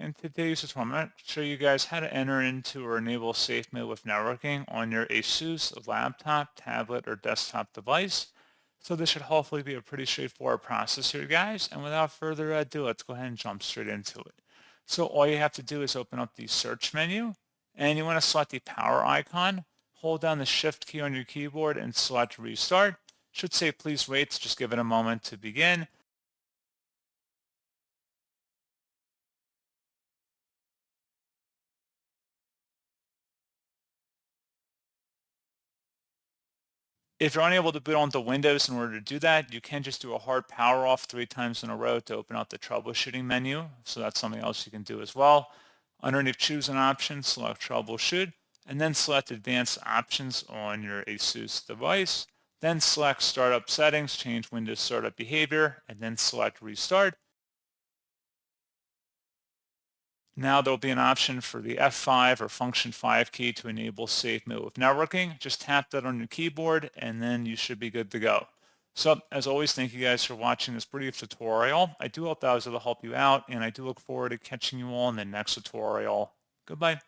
In today's tutorial, I'm going to show you guys how to enter into or enable safe mode with networking on your ASUS laptop, tablet, or desktop device. So this should hopefully be a pretty straightforward process here, guys. And without further ado, let's go ahead and jump straight into it. So all you have to do is open up the search menu, and you want to select the power icon. Hold down the shift key on your keyboard and select restart. Should say please wait, so just give it a moment to begin. If you're unable to boot onto Windows in order to do that, you can just do a hard power off 3 times in a row to open up the troubleshooting menu. So that's something else you can do as well. Underneath choose an option, select troubleshoot, and then select advanced options on your ASUS device. Then select startup settings, change Windows startup behavior, and then select restart. Now there'll be an option for the F5 or function 5 key to enable safe mode with networking. Just tap that on your keyboard and then you should be good to go. So as always, thank you guys for watching this brief tutorial. I do hope that was able to help you out, and I do look forward to catching you all in the next tutorial. Goodbye.